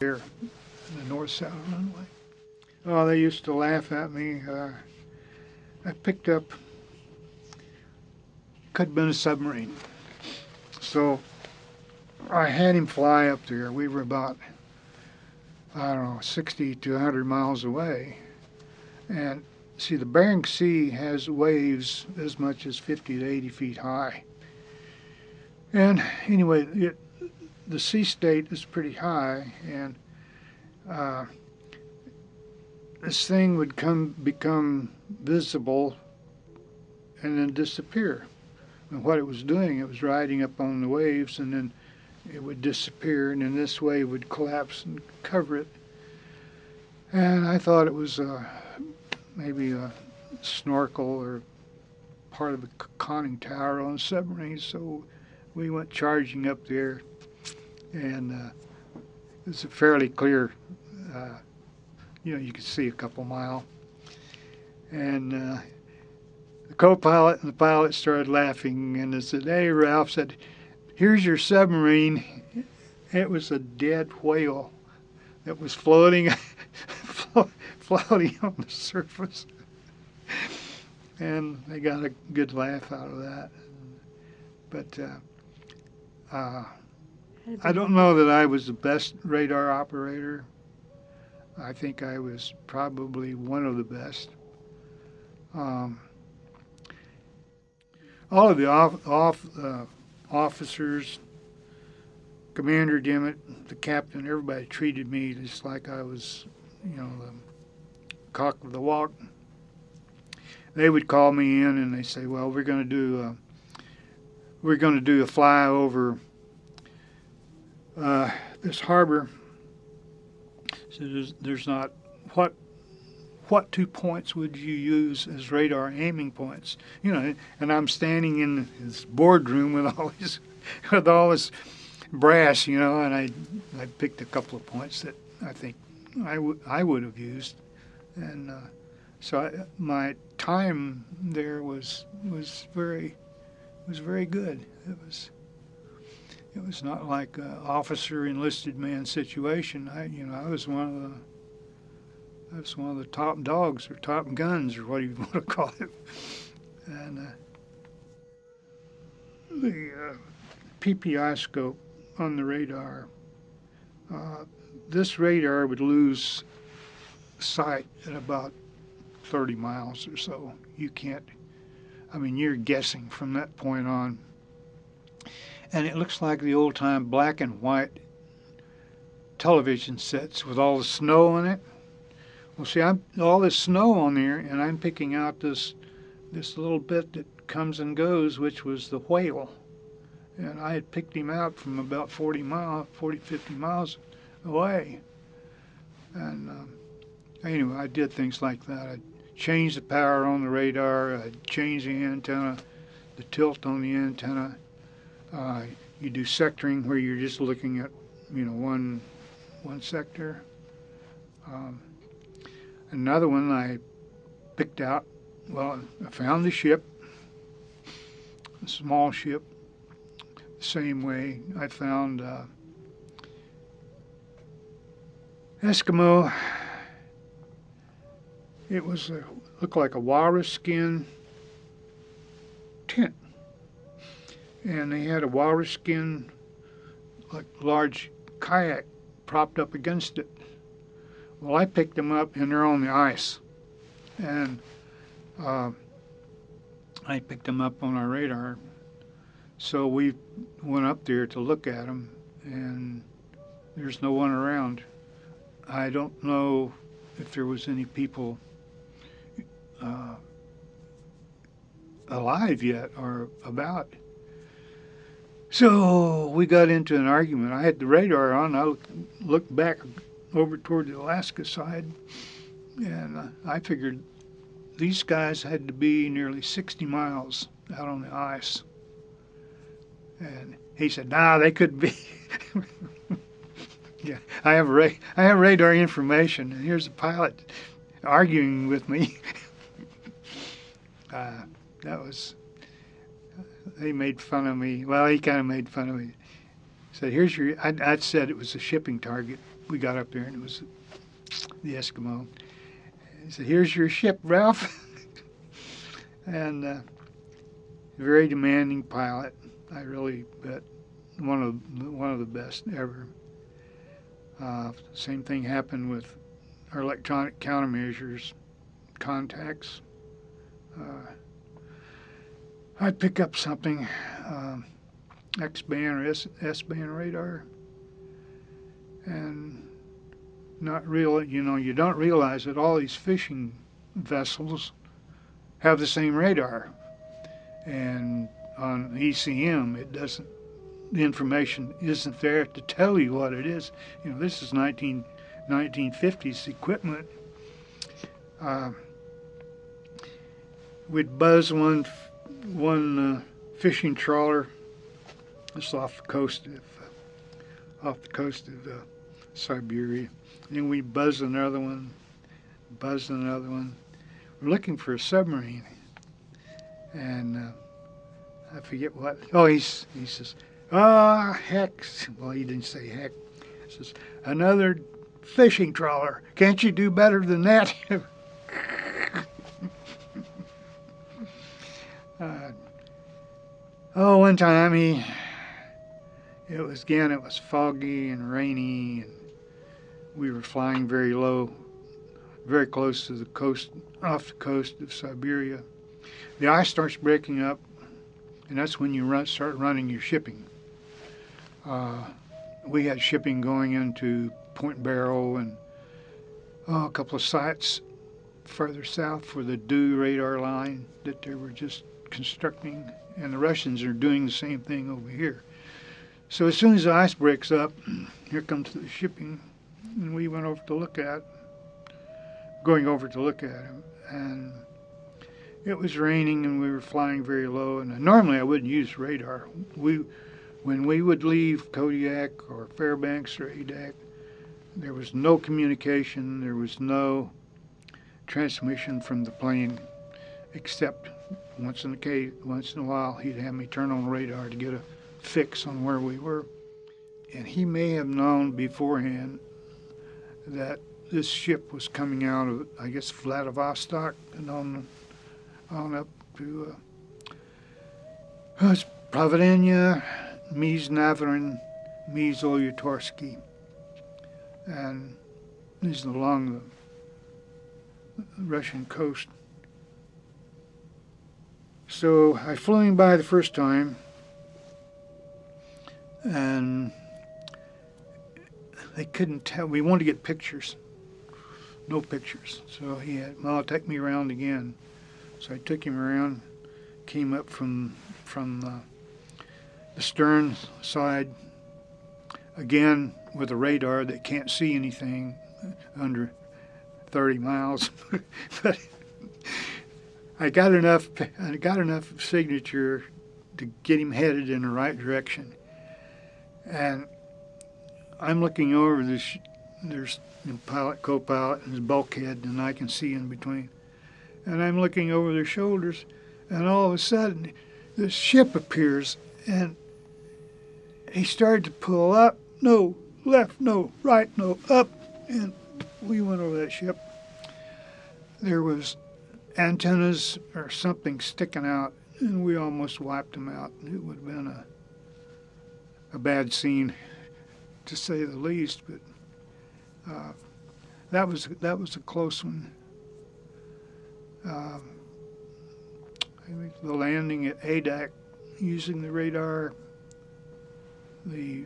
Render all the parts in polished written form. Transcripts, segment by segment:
here in the north-south runway. Oh, they used to laugh at me. I picked up, could have been a submarine. So I had him fly up there. We were about, I don't know, 60 to 100 miles away. And see, the Bering Sea has waves as much as 50 to 80 feet high. And anyway, the sea state is pretty high, and this thing would become visible and then disappear. And what it was doing, it was riding up on the waves, and then it would disappear, and then this wave would collapse and cover it. And I thought it was maybe a snorkel or part of a conning tower on a submarine, so we went charging up there, and it's a fairly clear, you could see a couple mile. And the co-pilot and the pilot started laughing, and they said, "Hey, Ralph," said, "here's your submarine." It was a dead whale that was floating floating on the surface. And they got a good laugh out of that. But I don't know that I was the best radar operator. I think I was probably one of the best. All of the officers, Commander Dimmitt, the captain, everybody treated me just like I was, the cock of the walk. They would call me in and they say, "Well, we're going to do a fly over this harbor." So there's not what 2 points would you use as radar aiming points? And I'm standing in this boardroom with all this brass, and I picked a couple of points that I think I would have used, and so my time there was very good. It was not like an officer enlisted man situation. I was one of the top dogs or top guns or what you want to call it. And the PPI scope on the radar, this radar would lose sight at about 30 miles or so. You're guessing from that point on. And it looks like the old-time black and white television sets with all the snow on it. Well, see, all this snow on there, and I'm picking out this little bit that comes and goes, which was the whale. And I had picked him out from about 50 miles away. And anyway, I did things like that. I changed the power on the radar. I changed the antenna, the tilt on the antenna. You do sectoring where you're just looking at, one sector. Another one I picked out, I found the ship, a small ship, the same way I found Eskimo. It looked like a walrus skin tent. And they had a walrus skin, like large kayak, propped up against it. Well, I picked them up, and they're on the ice. And I picked them up on our radar. So we went up there to look at them, and there's no one around. I don't know if there was any people alive yet or about. So we got into an argument. I had the radar on. I looked back over toward the Alaska side, and I figured these guys had to be nearly 60 miles out on the ice. And he said, "Nah, they couldn't be." Yeah, I have radar information, and here's a pilot arguing with me. They made fun of me. Well, he kind of made fun of me. Said, "Here's your." I said it was a shipping target, we got up there, and it was the Eskimo. He said, "Here's your ship, Ralph." And very demanding pilot. I really bet one of the best ever. Same thing happened with our electronic countermeasures contacts. I'd pick up something, X-band or S-band radar, and you don't realize that all these fishing vessels have the same radar, and on ECM the information isn't there to tell you what it is. This is 1950s equipment. We'd buzz one fishing trawler just off the coast of Siberia. And then we'd buzz another one. We're looking for a submarine, and I forget what. Oh, he says, heck. Well, he didn't say heck. He says, "Another fishing trawler. Can't you do better than that?" One time it was foggy and rainy, and we were flying very low, very close to the coast, off the coast of Siberia. The ice starts breaking up, and that's when you start running your shipping. We had shipping going into Point Barrow and a couple of sites further south for the DU radar line that they were just constructing, and the Russians are doing the same thing over here. So as soon as the ice breaks up, here comes the shipping, and we went over to look at him, and it was raining, and we were flying very low, and normally I wouldn't use radar. When we would leave Kodiak or Fairbanks or Adak, there was no communication, there was no transmission from the plane, except once in a while he'd have me turn on the radar to get a fix on where we were. And he may have known beforehand that this ship was coming out of, I guess, Vladivostok and on up to Providenia, Navarin, Olyutorsky, and this is along the Russian coast. So I flew him by the first time, and they couldn't tell. We wanted to get pictures. No pictures. So he had, "Well, take me around again." So I took him around, came up from the stern side, again with a radar that can't see anything under 30 miles. But I got enough signature to get him headed in the right direction. And I'm looking over this, there's the pilot, co-pilot, and his bulkhead, and I can see in between. And I'm looking over their shoulders, and all of a sudden, this ship appears, and he started to pull up, no, left, no, right, no, up, and we went over that ship. There was antennas or something sticking out, and we almost wiped them out. It would have been a bad scene, to say the least, but that was a close one. I think the landing at Adak using the radar, the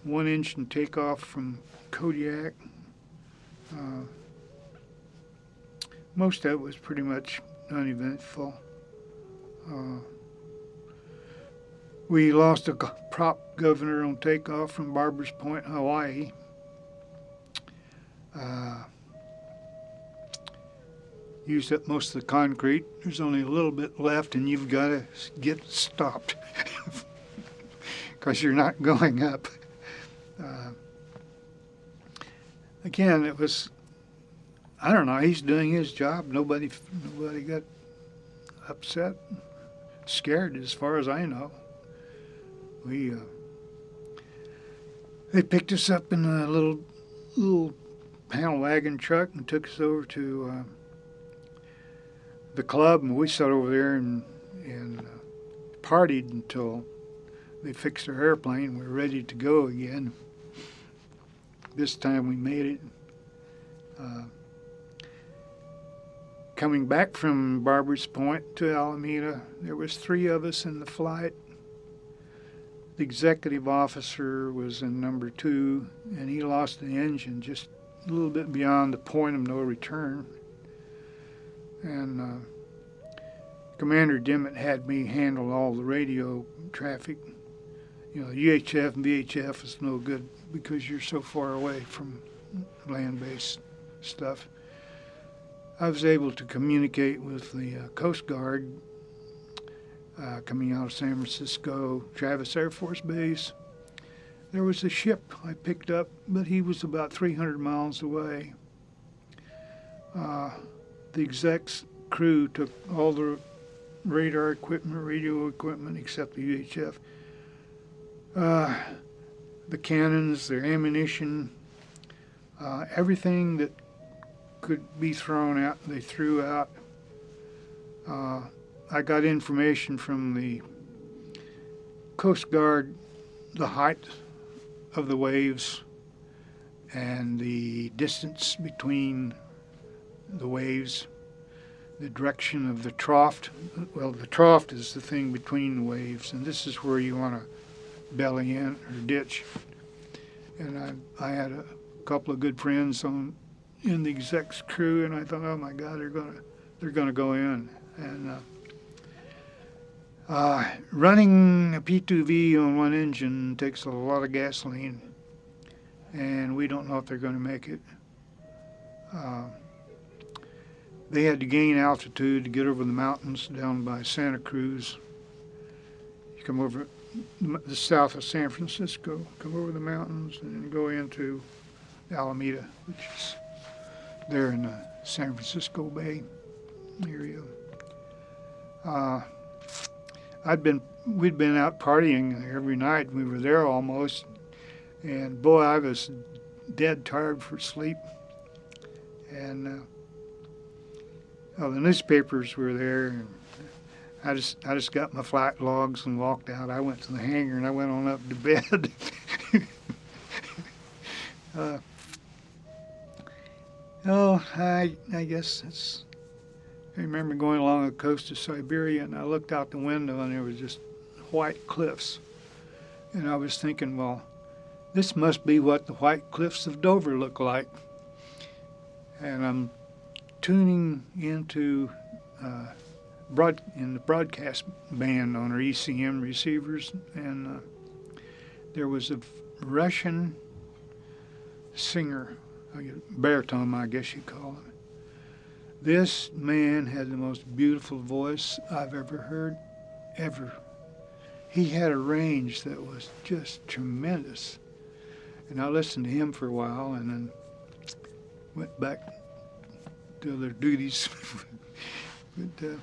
one-engine takeoff from Kodiak, most of it was pretty much uneventful. We lost a prop governor on takeoff from Barbers Point, Hawaii. Used up most of the concrete. There's only a little bit left, and you've got to get stopped because you're not going up. Again, it was, I don't know, he's doing his job. Nobody got upset, scared as far as I know. They picked us up in a little panel wagon truck and took us over to the club, and we sat over there and partied until they fixed our airplane. We were ready to go again. This time we made it. Coming back from Barbers Point to Alameda, there was 3 of us in the flight. The executive officer was in number 2, and he lost the engine just a little bit beyond the point of no return. And Commander Dimmitt had me handle all the radio traffic. You know, UHF and VHF is no good because you're so far away from land-based stuff. I was able to communicate with the Coast Guard coming out of San Francisco, Travis Air Force Base. There was a ship I picked up, but he was about 300 miles away. The exec's crew took all the radar equipment, radio equipment, except the UHF. The cannons, their ammunition, everything that could be thrown out, they threw out. I got information from the Coast Guard, the height of the waves and the distance between the waves, the direction of the trough. Well, the trough is the thing between the waves, and this is where you want to belly in or ditch. And I had a couple of good friends in the exec's crew, and I thought, oh my God, they're gonna go in. And running a P2V on one engine takes a lot of gasoline, and we don't know if they're going to make it. They had to gain altitude to get over the mountains down by Santa Cruz. You come over the south of San Francisco, come over the mountains, and then go into Alameda, which is there in the San Francisco Bay area. We'd been out partying every night. We were there almost, and boy, I was dead tired for sleep. And the newspapers were there, and I just got my flight logs and walked out. I went to the hangar and I went on up to bed. I guess it's. I remember going along the coast of Siberia, and I looked out the window, and there was just white cliffs. And I was thinking, well, this must be what the white cliffs of Dover look like. And I'm tuning into in the broadcast band on our ECM receivers, and there was a Russian singer, baritone, I guess you call it. This man had the most beautiful voice I've ever heard, ever. He had a range that was just tremendous. And I listened to him for a while and then went back to their duties. But